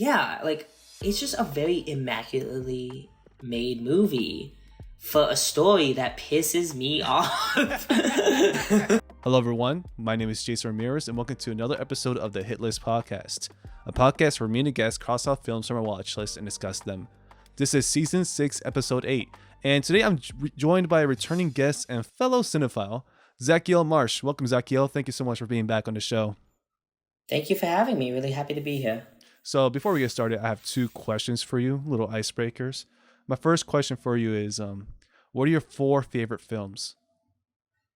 yeah, like it's just a very immaculately made movie for a story that pisses me off. Hello everyone, my name is Jason Ramirez and welcome to another episode of the Hit List Podcast, a podcast where me and a guest cross out films from our watch list and discuss them. This is Season 6, Episode 8, and today I'm joined by a returning guest and fellow cinephile, Zackiel Marsh. Welcome Zackiel, thank you so much for being back on the show. Thank you for having me, really happy to be here. So before we get started, I have two questions for you, little icebreakers. My first question for you is, what are your 4 favorite films?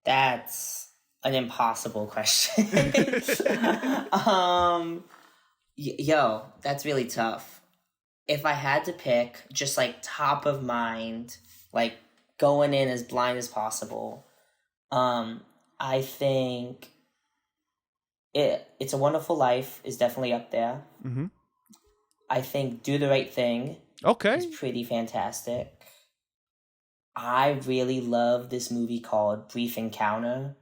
That's an impossible question. Yo, that's really tough. If I had to pick, just like top of mind, like going in as blind as possible, I think It's a Wonderful Life is definitely up there. Mm-hmm. I think Do the Right Thing is pretty fantastic. I really love this movie called Brief Encounter.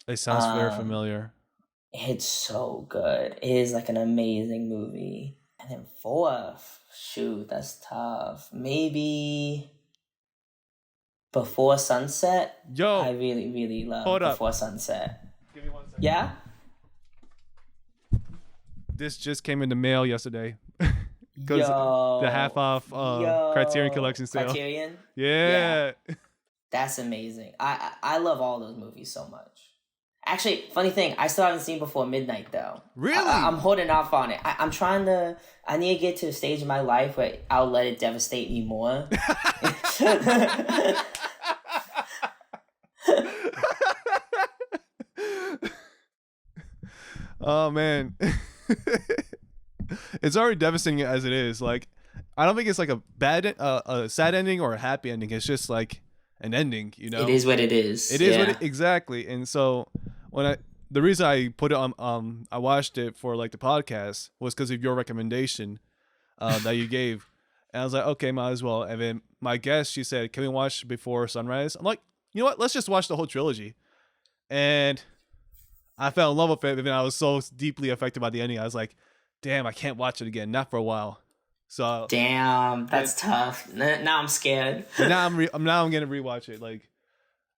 It sounds very familiar. It's so good. It is like an amazing movie. And then 4th, shoot, that's tough. Maybe Before Sunset. Yo, I really, really love Before Sunset. Give me 1 second. Yeah? This just came in the mail yesterday. Because the half off Criterion Collection sale. Criterion? Yeah. That's amazing. I love all those movies so much. Actually, funny thing, I still haven't seen Before Midnight though. Really? I'm holding off on it. I need to get to a stage in my life where I'll let it devastate me more. Oh man. It's already devastating as it is. Like, I don't think it's like a sad ending or a happy ending. It's just like an ending, you know. It is what it is. It is what it, exactly. And so the reason I put it on, I watched it for like the podcast was because of your recommendation that you gave, and I was like, okay, might as well. And then my guest, she said, can we watch Before Sunrise? I'm like, you know what? Let's just watch the whole trilogy. And I fell in love with it, and I was so deeply affected by the ending. I was like, damn, I can't watch it again, not for a while. So damn, that's tough. Now I'm scared. now I'm gonna rewatch it. Like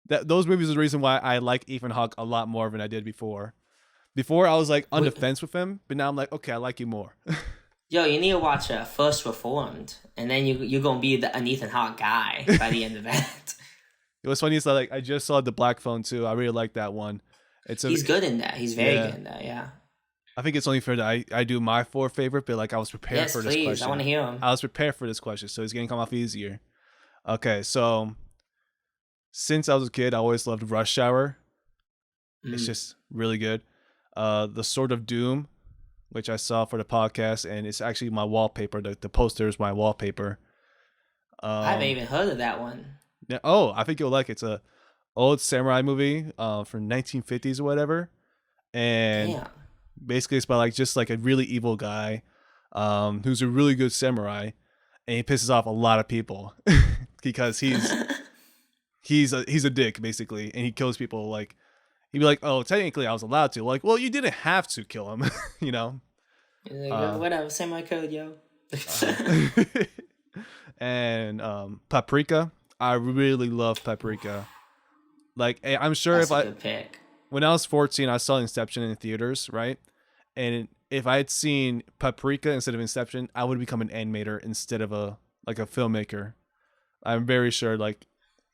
those movies are the reason why I like Ethan Hawke a lot more than I did before. Before I was like on the fence with him, but now I'm like, okay, I like you more. Yo, you need to watch First Reformed, and then you're gonna be an Ethan Hawke guy by the end of that. It was funny is that like I just saw The Black Phone too. I really like that one. He's good in that. He's very good in that. Yeah. I think it's only fair that I do my 4 favorite, but like I was prepared for this question. I want to hear him. I was prepared for this question, so it's gonna come off easier. Okay, so since I was a kid, I always loved Rush Hour. It's just really good. The Sword of Doom, which I saw for the podcast, and it's actually my wallpaper. The poster is my wallpaper. I haven't even heard of that one. Yeah, I think you'll like it. It's a old samurai movie from 1950s or whatever, and basically it's about like just like a really evil guy who's a really good samurai, and he pisses off a lot of people because he's a dick basically, and he kills people. Like he'd be like, oh, technically I was allowed to. Like, well, you didn't have to kill him. You know, like, whatever, samurai code, yo. And Paprika, I really love Paprika. Like, I'm sure That's a good pick. When I was 14, I saw Inception in the theaters, right? And if I had seen Paprika instead of Inception, I would become an animator instead of a filmmaker. I'm very sure. Like,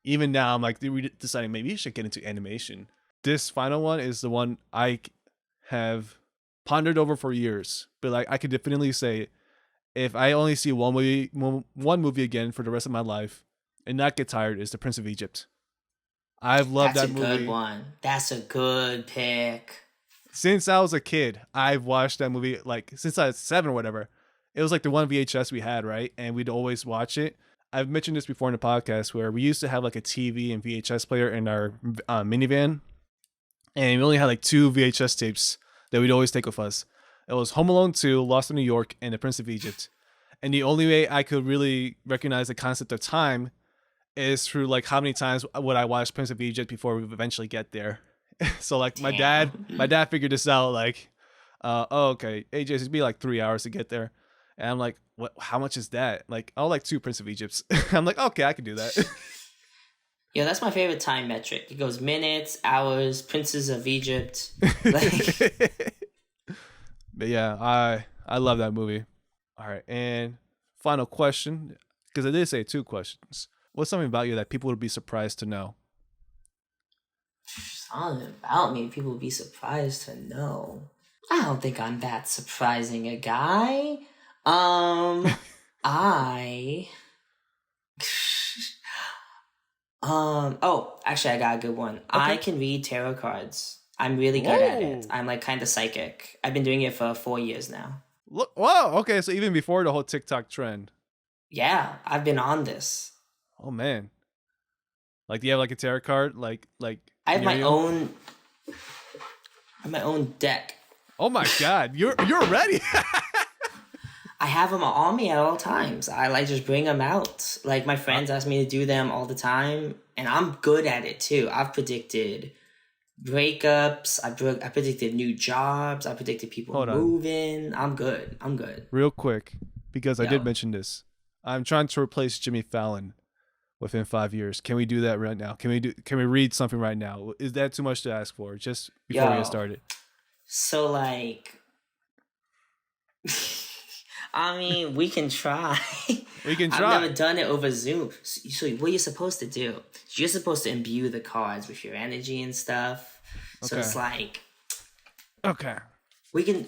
even now, I'm like deciding maybe you should get into animation. This final one is the one I have pondered over for years. But like, I could definitely say, if I only see one movie again for the rest of my life and not get tired, is The Prince of Egypt. I've loved that movie. That's a good one. That's a good pick. Since I was a kid, I've watched that movie, like, since I was 7 or whatever. It was like the one VHS we had, right? And we'd always watch it. I've mentioned this before in the podcast where we used to have like a TV and VHS player in our minivan. And we only had like 2 VHS tapes that we'd always take with us. It was Home Alone 2, Lost in New York, and The Prince of Egypt. And the only way I could really recognize the concept of time is through like how many times would I watch Prince of Egypt before we eventually get there. So like my dad figured this out, like, oh, okay, AJ, it'd be like 3 hours to get there. And I'm like, what? How much is that? Like, oh, like 2 Prince of Egypts. I'm like, okay, I can do that. Yeah, that's my favorite time metric. It goes minutes, hours, princes of Egypt. Like, But yeah, I love that movie. All right, and final question, because I did say 2 questions. What's something about you that people would be surprised to know? something about me people would be surprised to know. I don't think I'm that surprising a guy. I oh, actually I got a good one. Okay. I can read tarot cards. I'm really good at it. Whoa. I'm like kind of psychic. I've been doing it for 4 years now. Look, wow. Okay, so even before the whole TikTok trend. Yeah, I've been on this. Oh man. Like, do you have like a tarot card? Like I have near my you? own deck. Oh my god, you're ready. I have them on me at all times. I like just bring them out. Like my friends ask me to do them all the time, and I'm good at it too. I've predicted breakups. I predicted new jobs. I predicted people Hold on. moving. I'm good. Real quick, because I Yo. did mention this. I'm trying to replace Jimmy Fallon within 5 years. Can we do that right now? Can we read something right now? Is that too much to ask for? Just before we Yo. get started. So like, I mean, we can try. We can I've try. never done it over Zoom. So what you're supposed to do, you're supposed to imbue the cards with your energy and stuff. So Okay. it's like, Okay. we can,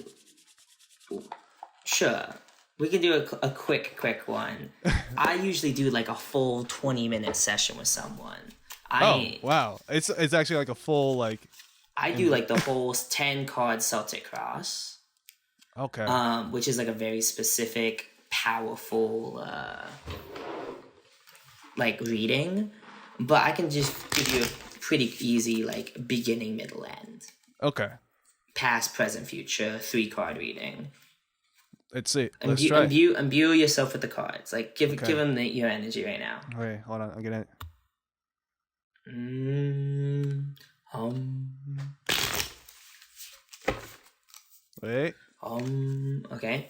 sure, we can do a quick one. I usually do like a full 20-minute session with someone. Oh wow! It's actually like a full like. I do like the whole 10-card Celtic cross. Okay. Which is like a very specific, powerful, like reading. But I can just give you a pretty easy, like beginning, middle, end, Okay. past, present, future, 3-card reading. Let's see. Let's try. Imbue yourself with the cards. Like give Okay. them your energy right now. Wait, hold on. I'm getting it. Wait. Okay.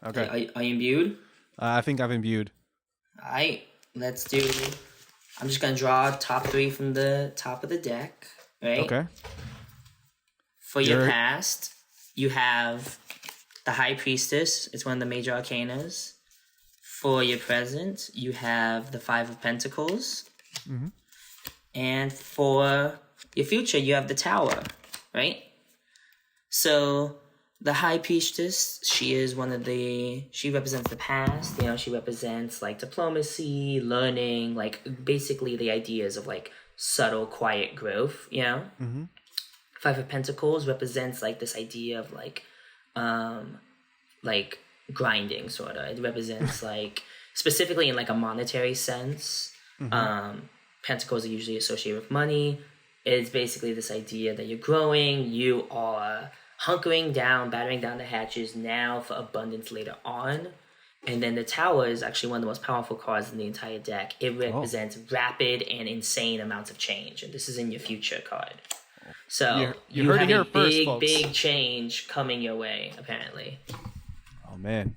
Okay. Are you imbued? I think I've imbued. Alright, let's do. I'm just gonna draw top 3 from the top of the deck. Right? Okay. For your past, you have the High Priestess. It's one of the major arcanas. For your present, you have the 5 of Pentacles. Mm-hmm. And for your future, you have the Tower, right? So the High Priestess, she represents the past. You know, she represents like diplomacy, learning, like basically the ideas of like subtle, quiet growth, you know? Mm-hmm. 5 of Pentacles represents like this idea of like grinding, sort of. It represents like specifically in like a monetary sense. Mm-hmm. Pentacles are usually associated with money. It's basically this idea that you're growing, you are hunkering down, battering down the hatches now for abundance later on. And then the Tower is actually one of the most powerful cards in the entire deck. It represents rapid and insane amounts of change. And this is in your future card. So you have a big change coming your way, apparently. Oh man.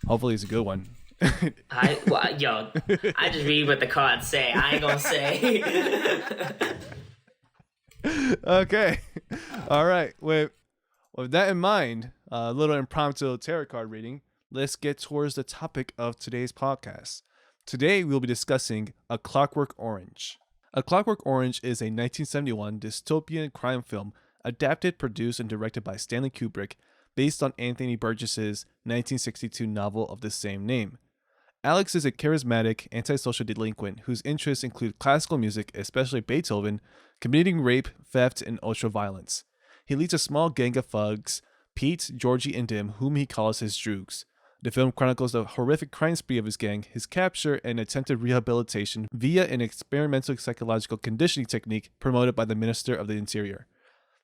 Hopefully it's a good one. I just read what the cards say. I ain't gonna say. Okay. All right. With that in mind, a little impromptu tarot card reading, let's get towards the topic of today's podcast. Today, we'll be discussing A Clockwork Orange. A Clockwork Orange is a 1971 dystopian crime film adapted, produced, and directed by Stanley Kubrick, based on Anthony Burgess's 1962 novel of the same name. Alex is a charismatic, antisocial delinquent whose interests include classical music, especially Beethoven, committing rape, theft, and ultraviolence. He leads a small gang of thugs, Pete, Georgie, and Dim, whom he calls his droogs. The film chronicles the horrific crime spree of his gang, his capture, and attempted rehabilitation via an experimental psychological conditioning technique promoted by the Minister of the Interior.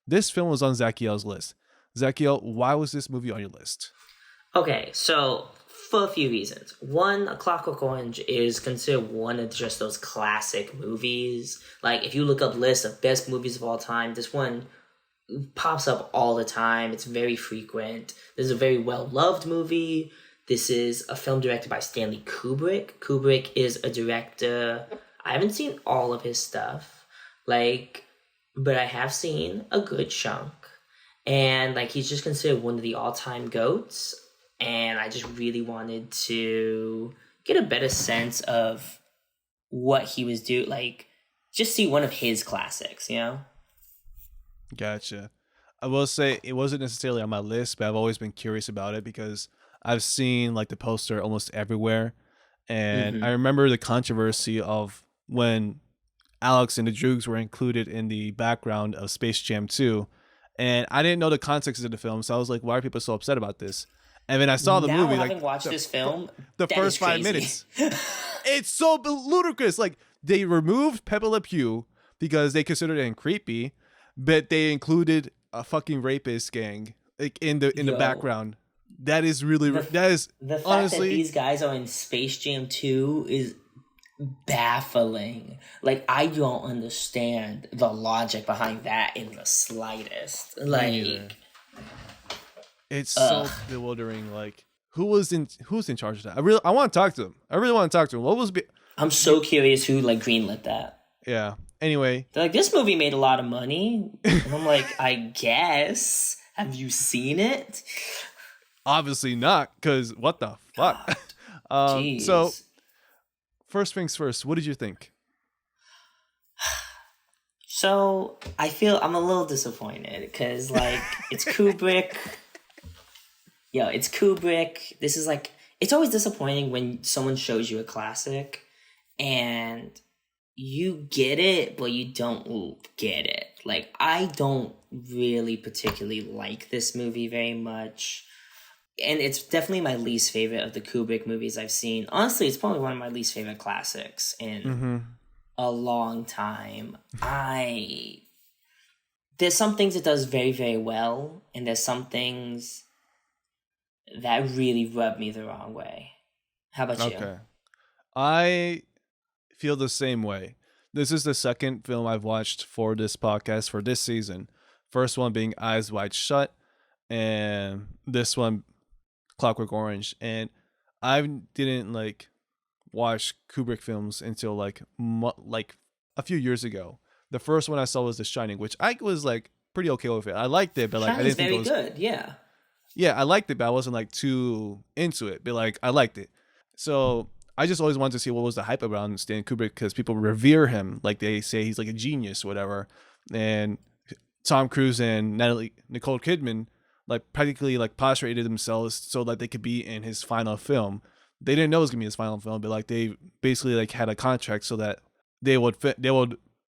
This film was on Zackiel's list. Zackiel, why was this movie on your list? Okay, so for a few reasons. One, A Clockwork Orange is considered one of just those classic movies. Like, if you look up lists of best movies of all time, this one pops up all the time. It's very frequent. This is a very well-loved movie. This is a film directed by Stanley Kubrick. Kubrick is a director. I haven't seen all of his stuff, like, but I have seen a good chunk. And like, he's just considered one of the all-time GOATs. And I just really wanted to get a better sense of what he was doing, like, just see one of his classics, you know? Gotcha. I will say it wasn't necessarily on my list, but I've always been curious about it because I've seen like the poster almost everywhere. And I remember the controversy of when Alex and the Droogs were included in the background of Space Jam 2. And I didn't know the context of the film, so I was like, why are people so upset about this? And then I saw the movie. Having like watched this film, the first 5 minutes, it's so ludicrous. Like they removed Pepe Le Pew because they considered it creepy, but they included a fucking rapist gang like in the background. That is really the fact honestly, that these guys are in Space Jam 2 is baffling. Like, I don't understand the logic behind that in the slightest. Like, it's so bewildering. Like, who's in charge of that? I want to talk to him. I really want to talk to him. I'm so curious who like greenlit that. Yeah. Anyway, they're like, this movie made a lot of money, and I'm like, I guess. Have you seen it? Obviously not, because what the fuck? So, first things first, what did you think? So, I feel I'm a little disappointed, because, like, it's Kubrick. It's Kubrick. This is, like, it's always disappointing when someone shows you a classic, and you get it, but you don't get it. Like, I don't really particularly like this movie very much. And it's definitely my least favorite of the Kubrick movies I've seen. Honestly, it's probably one of my least favorite classics in a long time. There's some things it does very, very well, and there's some things that really rub me the wrong way. How about you? Okay. I feel the same way. This is the second film I've watched for this podcast for this season. First one being Eyes Wide Shut, and this one Clockwork Orange. And I didn't like watch Kubrick films until like a few years ago. The first one I saw was The Shining, which I was like pretty okay with it. I liked it, but like I didn't think it was very good. Yeah. Yeah, I liked it, but I wasn't like too into it. But like I liked it. So I just always wanted to see what was the hype around Stanley Kubrick because people revere him. Like they say he's like a genius or whatever. And Tom Cruise and Nicole Kidman like practically like prostrated themselves so that they could be in his final film. They didn't know it was gonna be his final film, but like they basically like had a contract so that they would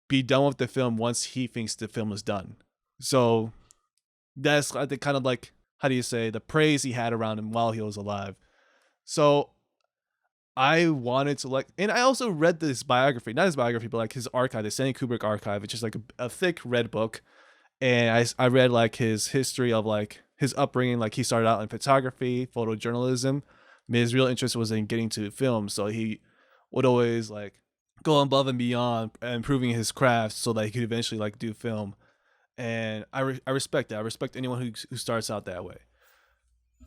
be done with the film once he thinks the film is done. So that's I think kind of like, how do you say, the praise he had around him while he was alive. So I wanted to like, and I also read this biography, not his biography, but like his archive, the Stanley Kubrick archive. It's just like a thick red book. And I read like his history of like his upbringing. Like he started out in photography, photojournalism. His real interest was in getting to film. So he would always like go above and beyond improving his craft so that he could eventually like do film. And I respect that. I respect anyone who starts out that way.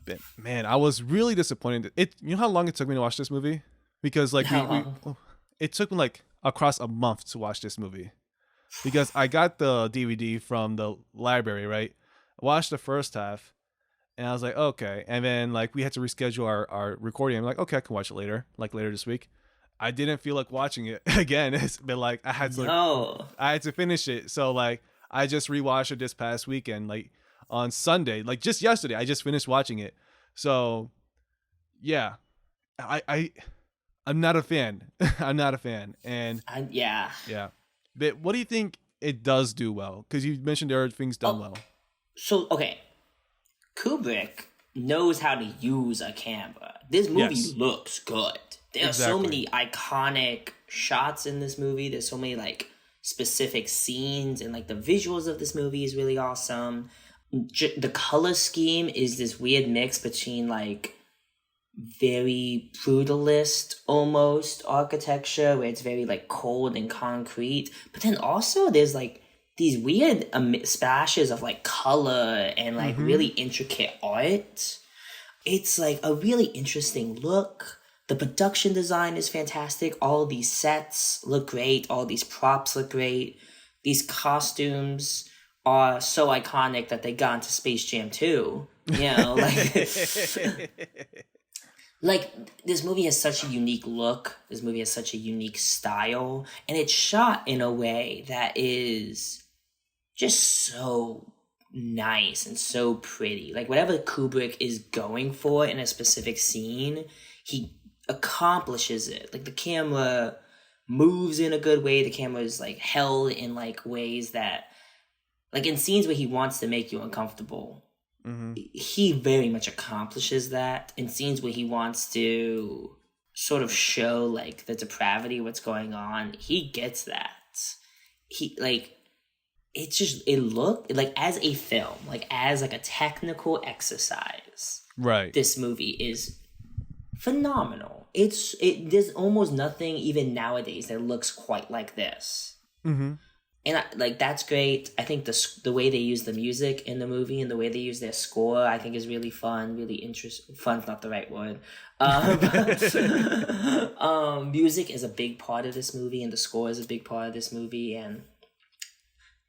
But man, I was really disappointed. You know how long it took me to watch this movie? Because like it took me like across a month to watch this movie. Because I got the DVD from the library, right? I watched the first half and I was like, okay. And then like we had to reschedule our recording. I'm like, okay, I can watch it later this week. I didn't feel like watching it again. It's been like I had to finish it. So like I just rewatched it this past weekend, like on Sunday, like just yesterday. I just finished watching it. So yeah, I'm not a fan. I'm not a fan. And yeah. But what do you think it does do well? Because you mentioned there are things done well. So okay, Kubrick knows how to use a camera. This movie looks good. There are so many iconic shots in this movie. There's so many like specific scenes, and like the visuals of this movie is really awesome. The color scheme is this weird mix between like very brutalist almost architecture where it's very like cold and concrete, but then also there's like these weird splashes of like color and like really intricate art. It's like a really interesting look. The production design is fantastic. All these sets look great. All these props look great. These costumes are so iconic that they got into Space Jam 2. You know, like this movie has such a unique look. This movie has such a unique style, and it's shot in a way that is just so nice and so pretty. Like whatever Kubrick is going for in a specific scene, he accomplishes it. Like the camera moves in a good way. The camera is like held in like ways that, like in scenes where he wants to make you uncomfortable, he very much accomplishes that. In scenes where he wants to sort of show like the depravity of what's going on, he gets that. He like, it's just, it looked like as a film, like as like a technical exercise, right? This movie is phenomenal. There's almost nothing even nowadays that looks quite like this. And like that's great. I think the way they use the music in the movie and the way they use their score, I think is really fun, really interesting. Fun's not the right word. Music is a big part of this movie, and the score is a big part of this movie, and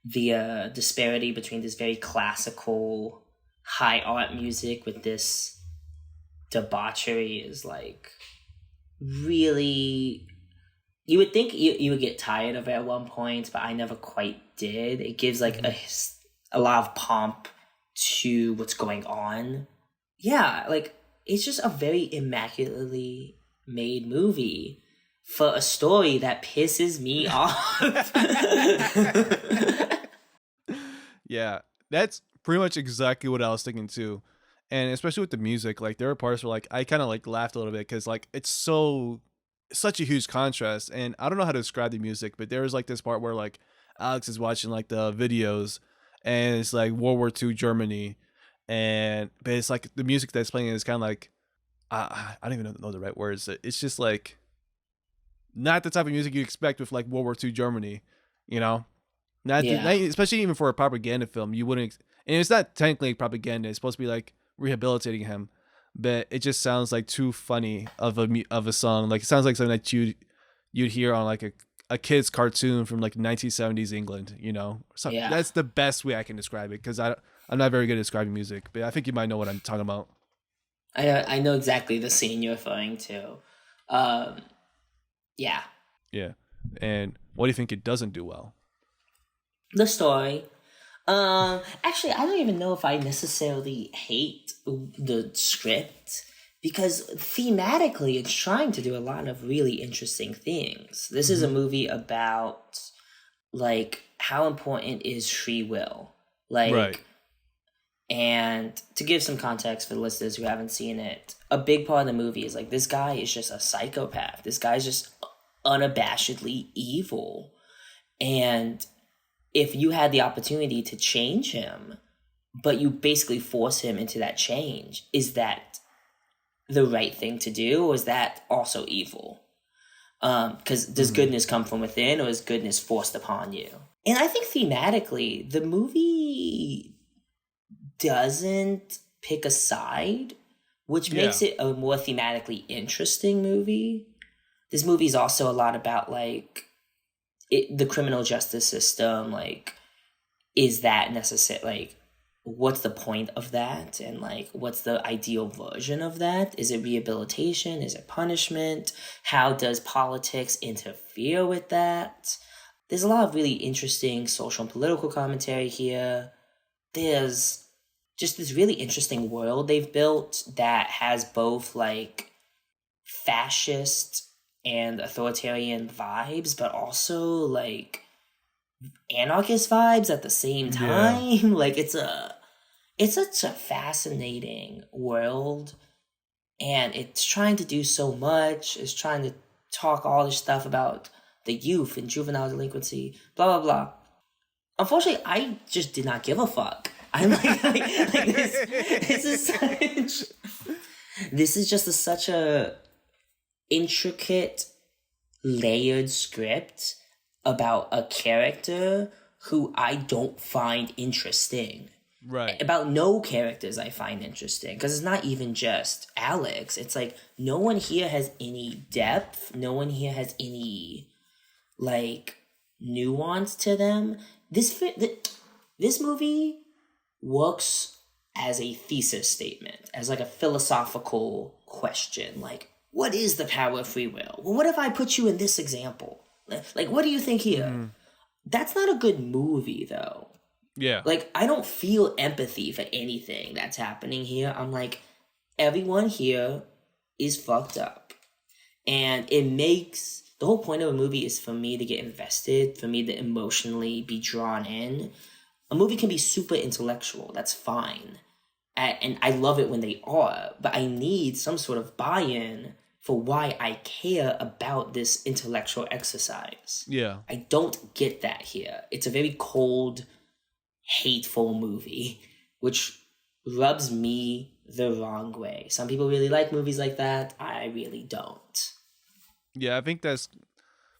the disparity between this very classical high art music with this debauchery is like really, you would think you would get tired of it at one point, but I never quite did. It gives like a lot of pomp to what's going on. Yeah, like it's just a very immaculately made movie for a story that pisses me off. Yeah, that's pretty much exactly what I was thinking too. And especially with the music, like there were parts where like I kind of like laughed a little bit because like it's such a huge contrast. And I don't know how to describe the music, but there was like this part where like Alex is watching like the videos and it's like World War II Germany, but it's like the music that's playing is kind of like I don't even know the right words. It's just like not the type of music you expect with like World War II Germany, you know? Not especially even for a propaganda film, you wouldn't. And it's not technically propaganda; it's supposed to be like rehabilitating him, but it just sounds like too funny of a song. Like it sounds like something that you'd hear on like a kid's cartoon from like 1970s England. You know, so that's the best way I can describe it because I'm not very good at describing music, but I think you might know what I'm talking about. I know exactly the scene you're referring to. Yeah. And what do you think it doesn't do well? The story. Actually, I don't even know if I necessarily hate the script because thematically it's trying to do a lot of really interesting things. This is a movie about like how important is free will. Like, right. And to give some context for the listeners who haven't seen it, a big part of the movie is like this guy is just a psychopath. This guy's just unabashedly evil. And if you had the opportunity to change him, but you basically force him into that change, is that the right thing to do, or is that also evil? Because does goodness come from within, or is goodness forced upon you? And I think thematically, the movie doesn't pick a side, which makes it a more thematically interesting movie. This movie is also a lot about like the criminal justice system. Like, is that necessary? Like, what's the point of that? And like, what's the ideal version of that? Is it rehabilitation? Is it punishment? How does politics interfere with that? There's a lot of really interesting social and political commentary here. There's just this really interesting world they've built that has both like fascist and authoritarian vibes, but also like anarchist vibes at the same time. Yeah. Like it's such a fascinating world, and it's trying to do so much. It's trying to talk all this stuff about the youth and juvenile delinquency, blah blah blah. Unfortunately, I just did not give a fuck. I'm like this is such. This is just such a intricate, layered script about a character who I don't find interesting. Right. About no characters I find interesting, because it's not even just Alex. It's like no one here has any depth. No one here has any like nuance to them. This movie works as a thesis statement, as like a philosophical question. Like, what is the power of free will? Well, what if I put you in this example? Like, what do you think here? Mm-hmm. That's not a good movie, though. Yeah. Like, I don't feel empathy for anything that's happening here. I'm like, everyone here is fucked up. And it makes... The whole point of a movie is for me to get invested, for me to emotionally be drawn in. A movie can be super intellectual. That's fine. And I love it when they are. But I need some sort of buy-in for why I care about this intellectual exercise. Yeah. I don't get that here. It's a very cold, hateful movie, which rubs me the wrong way. Some people really like movies like that. I really don't. Yeah, I think that's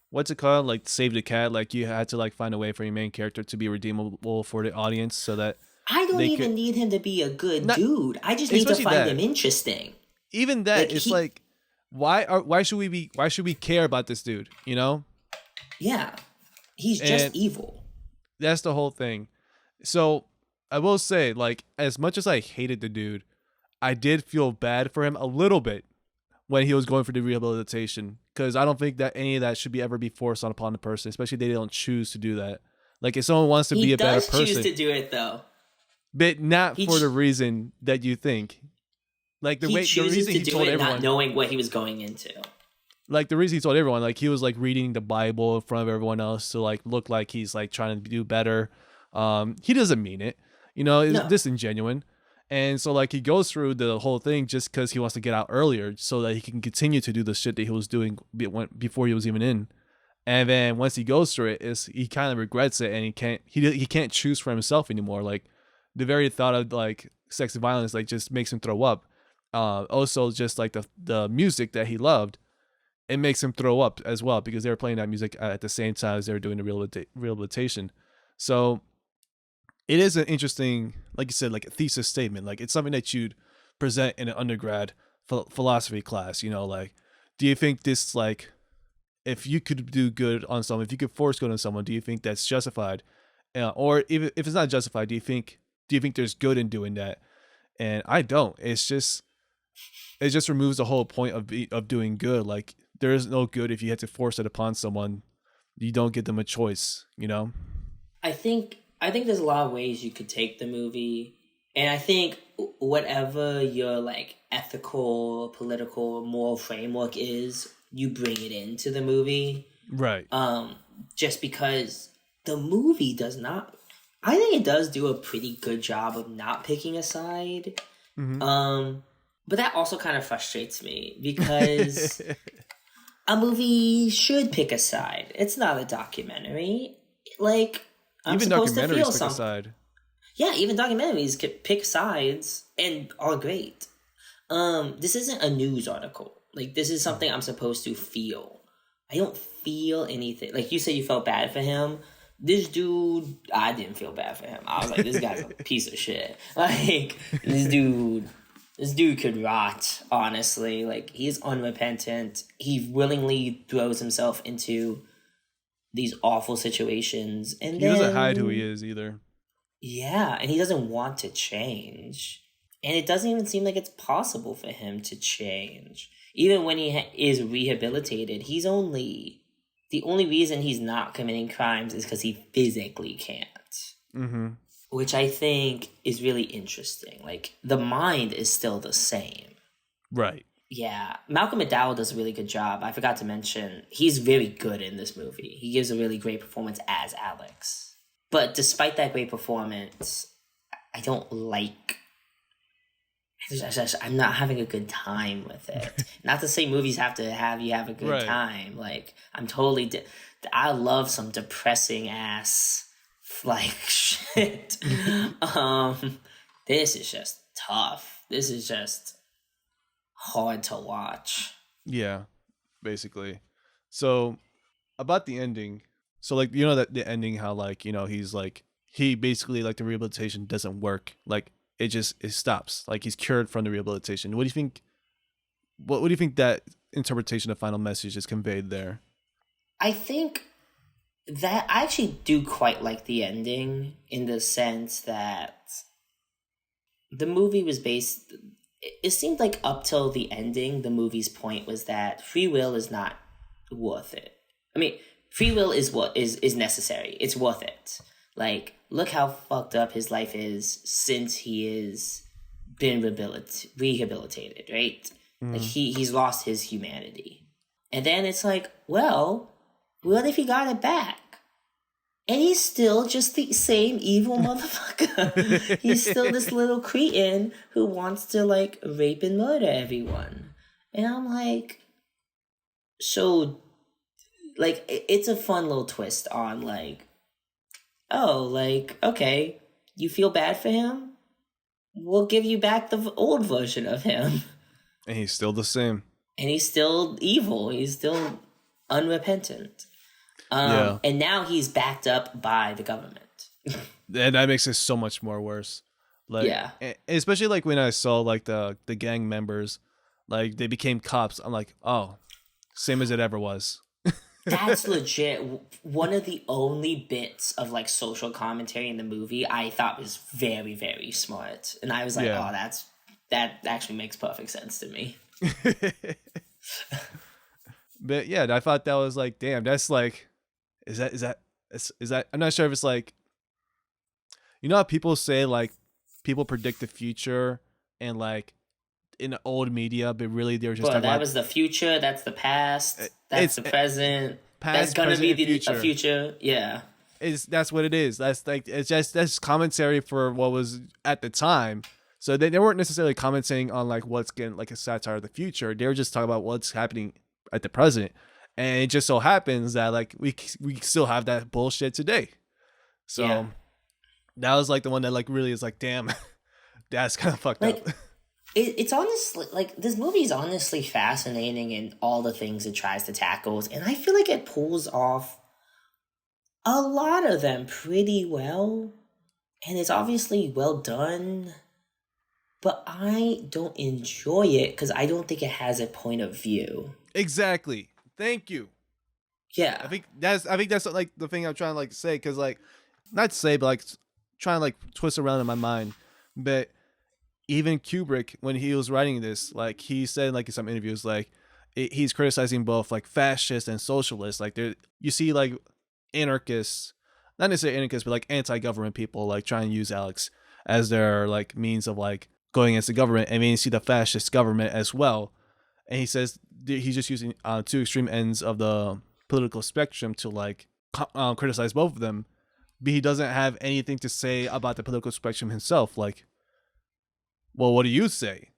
what's it called? Like Save the Cat. Like you had to like find a way for your main character to be redeemable for the audience, so that I don't even need him to be a good dude. I just need to find him interesting. Even that, it's like, why should we care about this dude? You know? Yeah, he's just evil. That's the whole thing. So I will say, like, as much as I hated the dude, I did feel bad for him a little bit when he was going for the rehabilitation, because I don't think that any of that should be ever be forced upon the person, especially if they don't choose to do that. Like, if someone wants to be a better person, he does choose to do it though, but not for the reason that you think. Like the reason he told everyone, not knowing what he was going into. Like the reason he told everyone, like he was like reading the Bible in front of everyone else to like look like he's like trying to do better. He doesn't mean it, you know, it's disingenuous. And so like he goes through the whole thing just because he wants to get out earlier so that he can continue to do the shit that he was doing before he was even in. And then once he goes through it, he kind of regrets it, and he can't choose for himself anymore. Like the very thought of like sex and violence like just makes him throw up. Also just like the music that he loved, it makes him throw up as well, because they were playing that music at the same time as they were doing the rehabilitation. So it is an interesting, like you said, like a thesis statement. Like it's something that you'd present in an undergrad philosophy class. You know, like, do you think this, like, if you could do good on someone, if you could force good on someone, do you think that's justified? Or if it's not justified, do you think there's good in doing that? And I don't. It just removes the whole point of doing good. Like there is no good if you had to force it upon someone. You don't give them a choice. You know. I think there's a lot of ways you could take the movie, and I think whatever your like ethical, political, moral framework is, you bring it into the movie, right? Just because the movie does not, I think it does do a pretty good job of not picking a side. Mm-hmm. But that also kind of frustrates me, because a movie should pick a side. It's not a documentary. Like, I'm even supposed to feel documentaries pick a side. Yeah, even documentaries could pick sides and are great. This isn't a news article. Like, this is something I'm supposed to feel. I don't feel anything. Like, you said you felt bad for him. This dude, I didn't feel bad for him. I was like, this guy's a piece of shit. Like, this dude could rot, honestly. Like, he's unrepentant. He willingly throws himself into these awful situations. And he doesn't hide who he is either. Yeah, and he doesn't want to change. And it doesn't even seem like it's possible for him to change. Even when he is rehabilitated, the only reason he's not committing crimes is because he physically can't. Mm-hmm. Which I think is really interesting. Like, the mind is still the same. Right. Yeah. Malcolm McDowell does a really good job. I forgot to mention, he's very good in this movie. He gives a really great performance as Alex. But despite that great performance, I don't like... I'm not having a good time with it. Not to say movies have to have you have a good time. Like, I'm totally... I love some depressing ass, like, shit. This is just tough. This is just hard to watch. Yeah, basically. So, about the ending. So, like, you know that the ending, how, like, you know, he's, like, he basically like the rehabilitation doesn't work. Like it stops. Like he's cured from the rehabilitation. What do you think? What do you think that interpretation of final message is conveyed there? I think that I actually do quite like the ending in the sense that the movie was based. It seemed like up till the ending, the movie's point was that free will is not worth it. I mean, free will is what is necessary. It's worth it. Like, look how fucked up his life is since he is been rehabilitated, right? Like he's lost his humanity. And then it's like, well, what if he got it back? And he's still just the same evil motherfucker. He's still this little cretin who wants to, like, rape and murder everyone. And I'm like, so, like, it's a fun little twist on, like, oh, like, okay, you feel bad for him? We'll give you back the old version of him. And he's still the same. And he's still evil. He's still unrepentant. And now he's backed up by the government. And that makes it so much more worse. Like, yeah. Especially like when I saw like the gang members, like they became cops. I'm like, oh, same as it ever was. That's legit. One of the only bits of like social commentary in the movie I thought was very, very smart. And I was like, oh, that actually makes perfect sense to me. But yeah, I thought that was like, damn, that's like, is that I'm not sure if it's like, you know how people say like people predict the future and like in the old media, but really they're just that was the future, that's the past, that's the present, that's gonna be the future. Yeah, that's what it is. That's like that's commentary for what was at the time. So they weren't necessarily commenting on like what's getting like a satire of the future. They were just talking about what's happening at the present. And it just so happens that like we still have that bullshit today. So that was like the one that like really is like, damn, that's kind of fucked up. It's honestly like this movie is honestly fascinating in all the things it tries to tackle, and I feel like it pulls off a lot of them pretty well, and it's obviously well done. But I don't enjoy it because I don't think it has a point of view. Exactly. Thank you. Yeah. I think that's like the thing I'm trying to like say, because like not say, but like trying to like twist around in my mind. But even Kubrick, when he was writing this, like he said like in some interviews, like he's criticizing both like fascists and socialists. Like there you see like anarchists, not necessarily anarchists, but like anti-government people like trying to use Alex as their like means of like going against the government, and then you see the fascist government as well. And he says he's just using two extreme ends of the political spectrum to like criticize both of them, but he doesn't have anything to say about the political spectrum himself. Like, well, what do you say?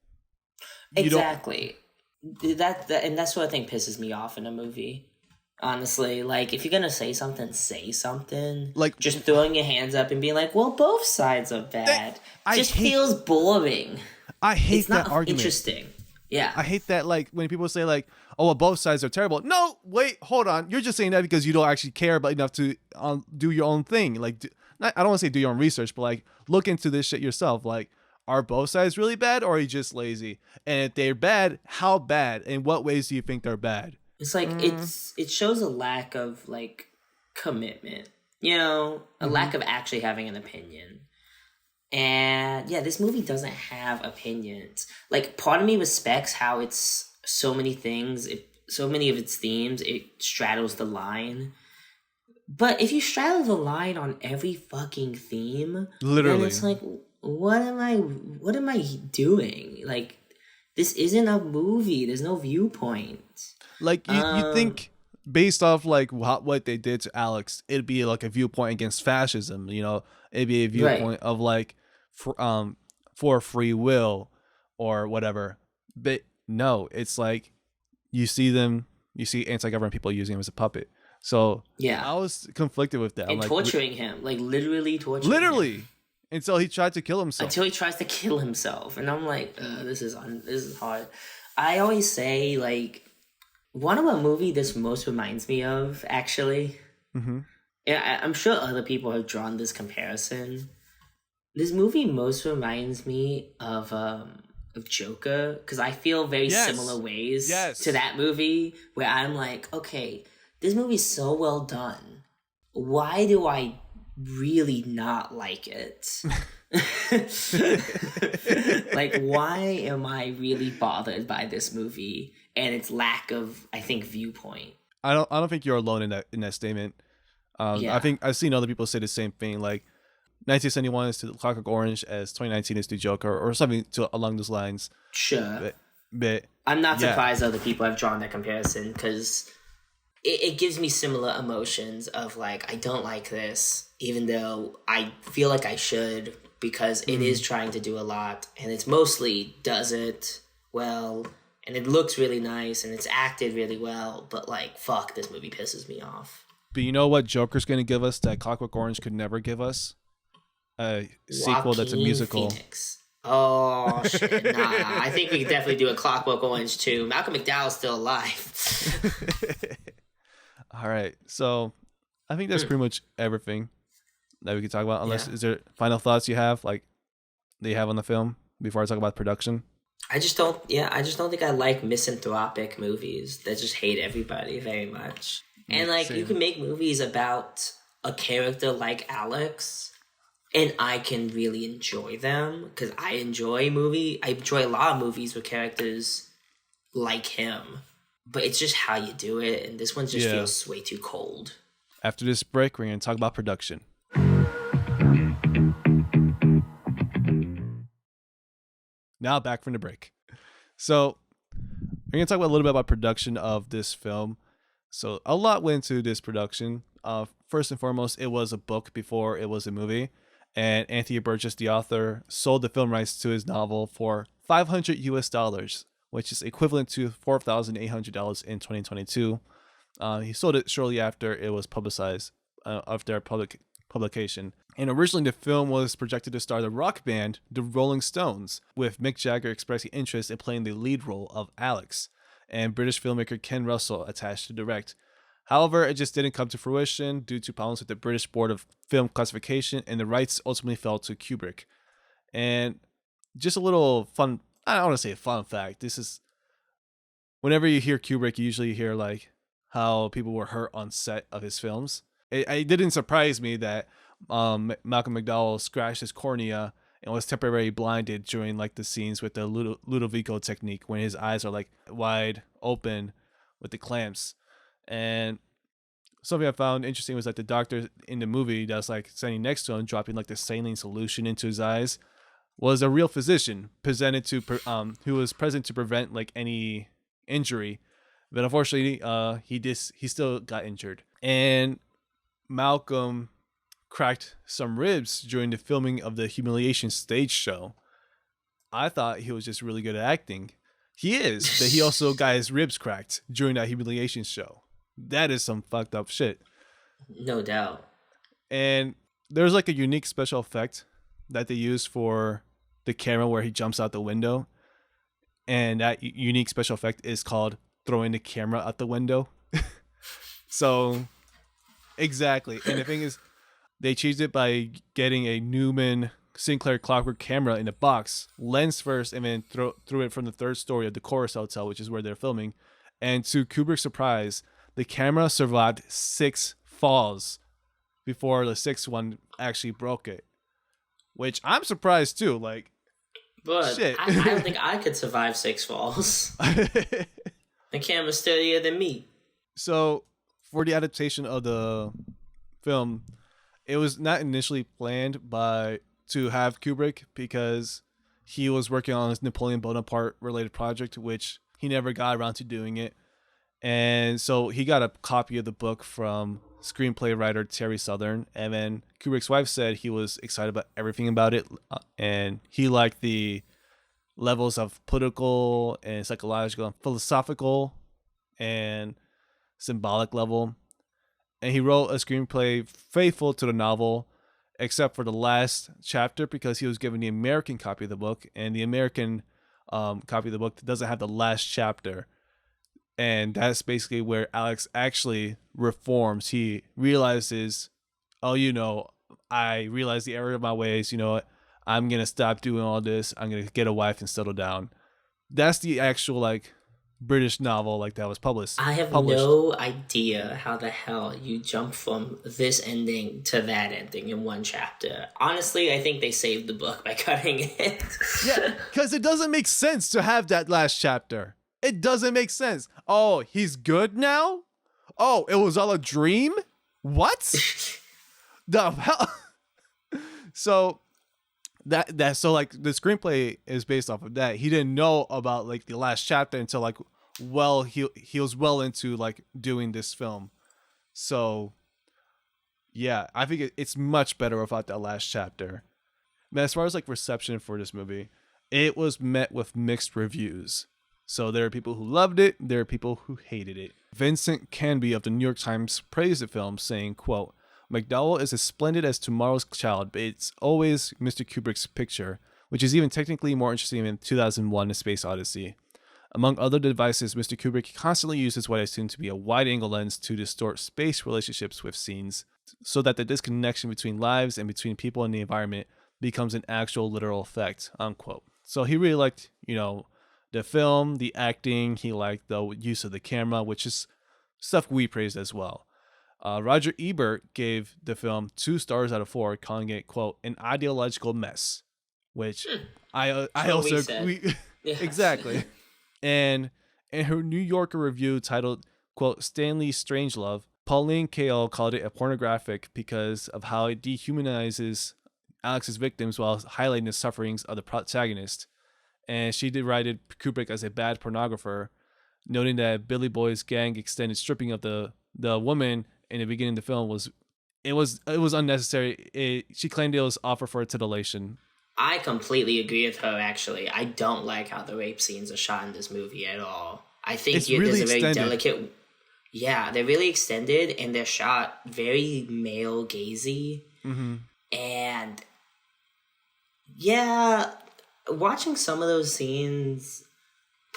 Exactly. That and that's what I think pisses me off in a movie. Honestly, like if you're gonna say something. Like just throwing your hands up and being like, "Well, both sides are bad." Feels boring. I hate it's that not argument. Interesting. Yeah, I hate that. Like when people say like, "Oh, well, both sides are terrible." No, wait, hold on. You're just saying that because you don't actually care about enough to do your own thing. Like, I don't want to say do your own research, but like look into this shit yourself. Like, are both sides really bad, or are you just lazy? And if they're bad, how bad? In what ways do you think they're bad? It's like it shows a lack of like commitment, you know, a lack of actually having an opinion. And yeah, this movie doesn't have opinions. Like part of me respects how it's so many things, so many of its themes, it straddles the line. But if you straddle the line on every fucking theme, literally, then it's like, what am I doing? Like, this isn't a movie. There's no viewpoint. Like you think based off like what they did to Alex, it'd be like a viewpoint against fascism. You know, it'd be a viewpoint of like for free will or whatever. But no, it's like you see anti-government people using him as a puppet. So yeah, I was conflicted with that. And like, torturing him, like literally torturing him. Until he tried to kill himself. Until he tries to kill himself. And I'm like, this is hard. I always say, like, one of a movie this most reminds me of, actually, Yeah, I'm sure other people have drawn this comparison. This movie most reminds me of Joker because I feel very similar Yes. ways to Yes. that movie where I'm like, okay, this movie's so well done. Why do I really not like it? Like, why am I really bothered by this movie and its lack of, I think, viewpoint? I don't think you're alone in that statement. I Yeah, think I've seen other people say the same thing. Like 1971 is to Clockwork Orange as 2019 is to Joker, or something along those lines. sure. But, but I'm not yeah, surprised other people have drawn that comparison because it gives me similar emotions of like, I don't like this, even though I feel like I should because it is trying to do a lot and it's mostly does it well and it looks really nice and it's acted really well, but like, fuck, this movie pisses me off. but you know what Joker's going to give us that Clockwork Orange could never give us? A sequel that's a Joaquin musical. Phoenix. Oh shit! Nah, I think we could definitely do a Clockwork Orange too. Malcolm McDowell's still alive. All right, so I think that's pretty much everything that we could talk about. Unless, Yeah. is there final thoughts you have, like that you have on the film before I talk about production? I just don't. Yeah, I just don't think I like misanthropic movies that just hate everybody very much. And like, you Same. can make movies about a character like Alex, and I can really enjoy them because I enjoy movie. I enjoy a lot of movies with characters like him, but it's just how you do it, and this one just Yeah. feels way too cold. After this break, we're going to talk about production. Now back from the break. So we're going to talk about a little bit about production of this film. So a lot went into this production. First and foremost, it was a book before it was a movie. And Anthony Burgess, the author, sold the film rights to his novel for $500 US, which is equivalent to $4,800 in 2022. He sold it shortly after it was publicized, after publication. And originally, the film was projected to star the rock band The Rolling Stones, with Mick Jagger expressing interest in playing the lead role of Alex, and British filmmaker Ken Russell attached to direct. However, it just didn't come to fruition due to problems with the British Board of Film Classification, and the rights ultimately fell to Kubrick. And just a little fun, I don't want to say a fun fact. This is, whenever you hear Kubrick, you usually hear like how people were hurt on set of his films. It didn't surprise me that Malcolm McDowell scratched his cornea and was temporarily blinded during like the scenes with the Ludovico technique, when his eyes are like wide open with the clamps. And something I found interesting was that the doctor in the movie that's like standing next to him, dropping like the saline solution into his eyes, was a real physician presented to who was present to prevent like any injury. But unfortunately, he still got injured. And Malcolm cracked some ribs during the filming of the Humiliation stage show. I thought he was just really good at acting. He is, but he also got his ribs cracked during that Humiliation show. That is some fucked up shit. No doubt. And there's like a unique special effect that they use for the camera where he jumps out the window. And that unique special effect is called throwing the camera out the window. So, exactly. And the thing is, they achieved it by getting a Newman Sinclair Clockwork camera in a box, lens first, and then threw it from the third story of the Chorus Hotel, which is where they're filming. And to Kubrick's surprise, the camera survived 6 falls before the 6th one actually broke it. Which I'm surprised too. Like, But shit. I don't think I could survive 6 falls. The camera's sturdier than me. So, for the adaptation of the film, it was not initially planned to have Kubrick, because he was working on his Napoleon Bonaparte related project, which he never got around to doing it. And so he got a copy of the book from screenplay writer Terry Southern, and then Kubrick's wife said he was excited about everything about it, and he liked the levels of political and psychological and philosophical and symbolic level. And he wrote a screenplay faithful to the novel, except for the last chapter, because he was given the American copy of the book, and the American copy of the book doesn't have the last chapter. And that's basically where Alex actually reforms. He realizes oh, I realized the error of my ways. You know what? I'm going to stop doing all this. I'm going to get a wife and settle down. That's the actual, like, British novel, like, that was published. I have no idea how the hell you jump from this ending to that ending in one chapter. Honestly, I think they saved the book by cutting it. Yeah, because it doesn't make sense to have that last chapter. It doesn't make sense. Oh, he's good now? Oh, it was all a dream? What? The hell? So so like the screenplay is based off of that. He didn't know about like the last chapter until like he was well into like doing this film. So yeah, I think it's much better without that last chapter. Man, as far as like reception for this movie, it was met with mixed reviews. So there are people who loved it, there are people who hated it. Vincent Canby of the New York Times praised the film, saying, quote, McDowell is as splendid as Tomorrow's Child, but it's always Mr. Kubrick's picture, which is even technically more interesting than 2001: A Space Odyssey. Among other devices, Mr. Kubrick constantly uses what I assume to be a wide-angle lens to distort space relationships with scenes, so that the disconnection between lives and between people and the environment becomes an actual literal effect, unquote. So he really liked, the film, the acting, he liked the use of the camera, which is stuff we praised as well. Roger Ebert gave the film 2 stars out of 4, calling it, quote, an ideological mess, which I also agree. Yeah. Exactly. And in her New Yorker review titled, quote, Stanley Strangelove, Pauline Kael called it a pornographic because of how it dehumanizes Alex's victims while highlighting the sufferings of the protagonist. And she derided Kubrick as a bad pornographer, noting that Billy Boy's gang extended stripping of the woman in the beginning of the film was unnecessary. She claimed it was offer for titillation. I completely agree with her, actually. I don't like how the rape scenes are shot in this movie at all. I think it's really there's a very extended. delicate... Yeah, they're really extended, and they're shot very male-gazy. Mm-hmm. And... yeah, watching some of those scenes,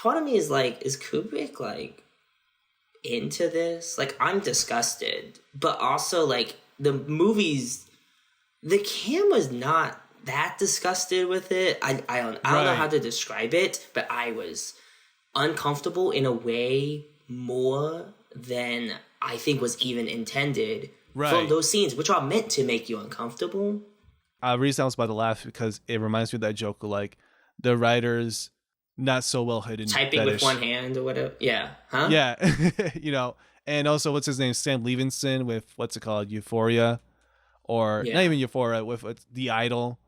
part of me is like, is Kubrick, like, into this? Like, I'm disgusted. But also, like, the movies... the camera's not that disgusted with it. I don't know how to describe it, but I was uncomfortable in a way more than I think was even intended from those scenes, which are meant to make you uncomfortable. The reason I was about to laugh because it reminds me of that joke of like the writer's not so well hidden typing fetish with one hand or whatever. Yeah. Huh? Yeah. And also what's his name? Sam Levinson with what's it called? Euphoria. Or not even Euphoria, with The Idol,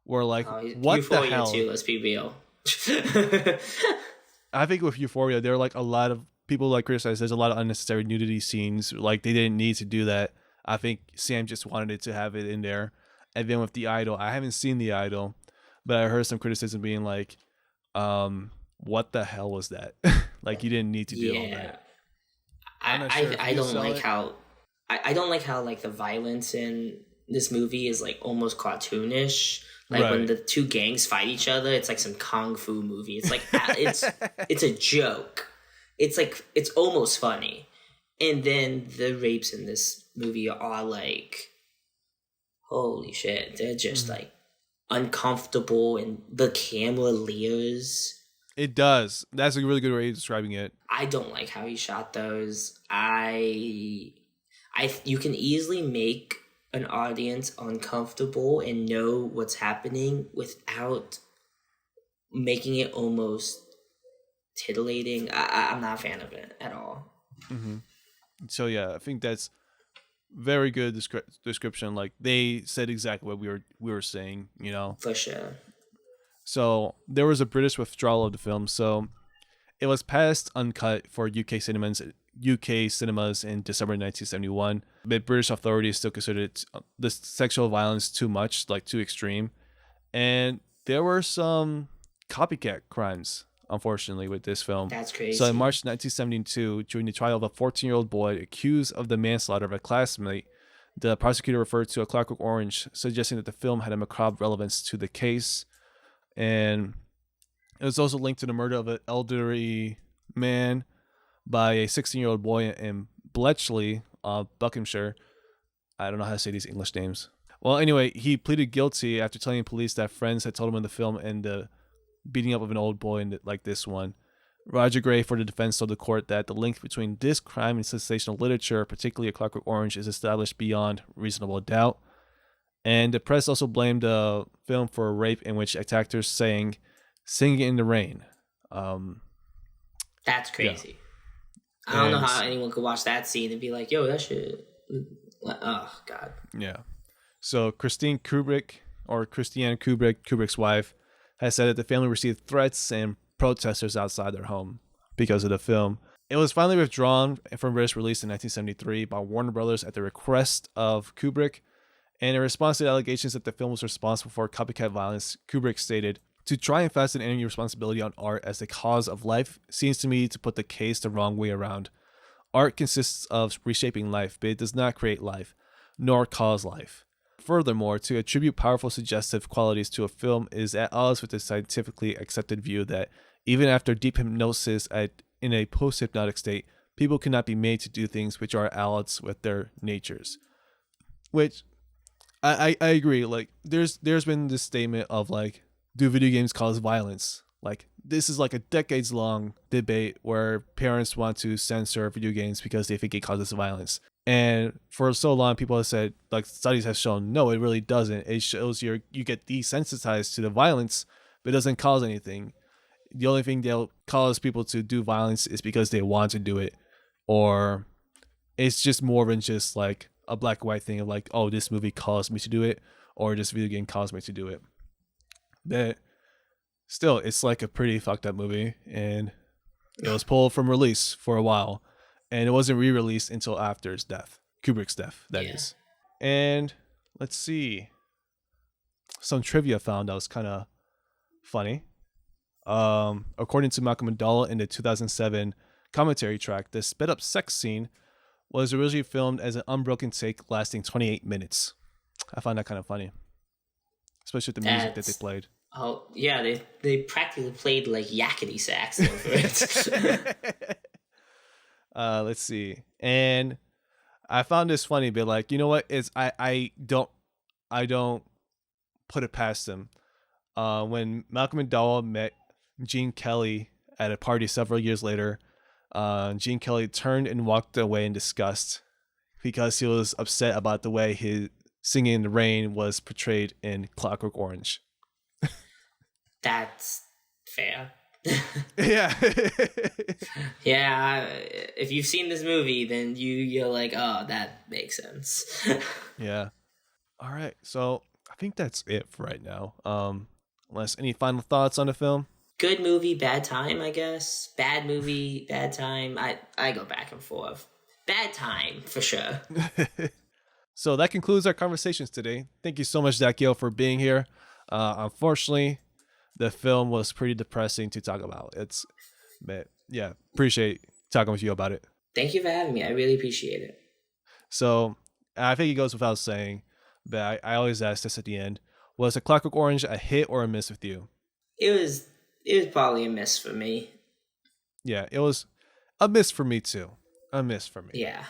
where like, what Euphoria the hell? Too, let's be real. I think with Euphoria, there are like a lot of people like criticize. There's a lot of unnecessary nudity scenes. Like they didn't need to do that. I think Sam just wanted it to have it in there. And then with The Idol, I haven't seen The Idol, but I heard some criticism being like, what the hell was that? Like you didn't need to do all that. I don't like how. I don't like how like the violence in this movie is like almost cartoonish. Like when the two gangs fight each other, it's like some kung fu movie. It's like it's a joke. It's like it's almost funny. And then the rapes in this movie are like, holy shit! They're just like uncomfortable, and the camera leers. It does. That's a really good way of describing it. I don't like how he shot those. You can easily make an audience uncomfortable and know what's happening without making it almost titillating. I'm not a fan of it at all. Mm-hmm. So yeah, I think that's very good description. Like they said exactly what we were saying, For sure. So there was a British withdrawal of the film. So it was passed uncut for UK cinemas in December 1971. But British authorities still considered the sexual violence too much, like too extreme. And there were some copycat crimes, unfortunately, with this film. That's crazy. So in March 1972, during the trial of a 14-year-old boy accused of the manslaughter of a classmate, the prosecutor referred to A Clockwork Orange, suggesting that the film had a macabre relevance to the case. And it was also linked to the murder of an elderly man by a 16-year-old boy in Bletchley, Buckinghamshire. I don't know how to say these English names. Well, anyway, he pleaded guilty after telling police that friends had told him in the film and the beating up of an old boy like this one. Roger Gray for the defense told the court that the link between this crime and sensational literature, particularly A Clockwork Orange, is established beyond reasonable doubt. And the press also blamed the film for a rape in which actors sang "Singing in the Rain." That's crazy. Yeah. I don't know how anyone could watch that scene and be like, yo, that shit. Oh, God. Yeah. So Christiane Kubrick, Kubrick's wife, has said that the family received threats and protesters outside their home because of the film. It was finally withdrawn from British release in 1973 by Warner Brothers at the request of Kubrick. And in response to the allegations that the film was responsible for copycat violence, Kubrick stated, "To try and fasten any responsibility on art as the cause of life seems to me to put the case the wrong way around. Art consists of reshaping life, but it does not create life, nor cause life. Furthermore, to attribute powerful suggestive qualities to a film is at odds with the scientifically accepted view that even after deep hypnosis in a post-hypnotic state, people cannot be made to do things which are at odds with their natures." Which I agree. Like there's been this statement of like, do video games cause violence? Like this is like a decades long debate where parents want to censor video games because they think it causes violence. And for so long, people have said, like studies have shown, no, it really doesn't. It shows you get desensitized to the violence, but it doesn't cause anything. The only thing they'll cause people to do violence is because they want to do it, or it's just more than just like a black and white thing of like, oh, this movie caused me to do it, or this video game caused me to do it. But still, it's like a pretty fucked up movie, and it was pulled from release for a while, and it wasn't re-released until after his death, Kubrick's death, that is. And let's see, some trivia found that was kind of funny. According to Malcolm McDowell in the 2007 commentary track, the sped up sex scene was originally filmed as an unbroken take lasting 28 minutes. I find that kind of funny, especially with the music that they played. Oh, yeah, they practically played like yakety sax over it. Let's see. And I found this funny, but like, you know what? I don't put it past them. When Malcolm McDowell met Gene Kelly at a party several years later, Gene Kelly turned and walked away in disgust because he was upset about the way his Singing in the Rain was portrayed in Clockwork Orange. That's fair. Yeah. Yeah, if you've seen this movie, then you're like, oh, that makes sense. Yeah. All right, so I think that's it for right now. Unless any final thoughts on the film? Good movie, bad time, I guess. Bad movie, bad time. I go back and forth. Bad time, for sure. So that concludes our conversations today. Thank you so much, Zackiel, for being here. Unfortunately, the film was pretty depressing to talk about. But yeah, appreciate talking with you about it. Thank you for having me. I really appreciate it. So I think it goes without saying, but I always ask this at the end. Was A Clockwork Orange a hit or a miss with you? It was probably a miss for me. Yeah, it was a miss for me too. A miss for me. Yeah.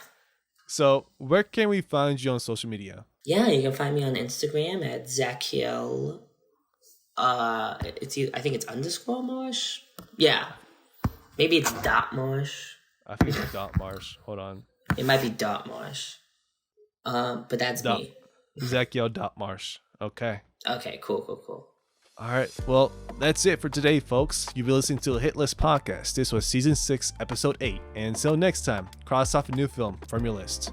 So where can we find you on social media? Yeah, you can find me on Instagram at Zackiel. I think it's _Marsh. Yeah. Maybe it's .Marsh. I think it's .Marsh. Hold on. It might be .Marsh. But that's me. Zackiel.Marsh. Okay. Okay, cool. All right. Well, that's it for today, folks. You've been listening to the Hit List Podcast. This was Season 6, Episode 8. And until next time, cross off a new film from your list.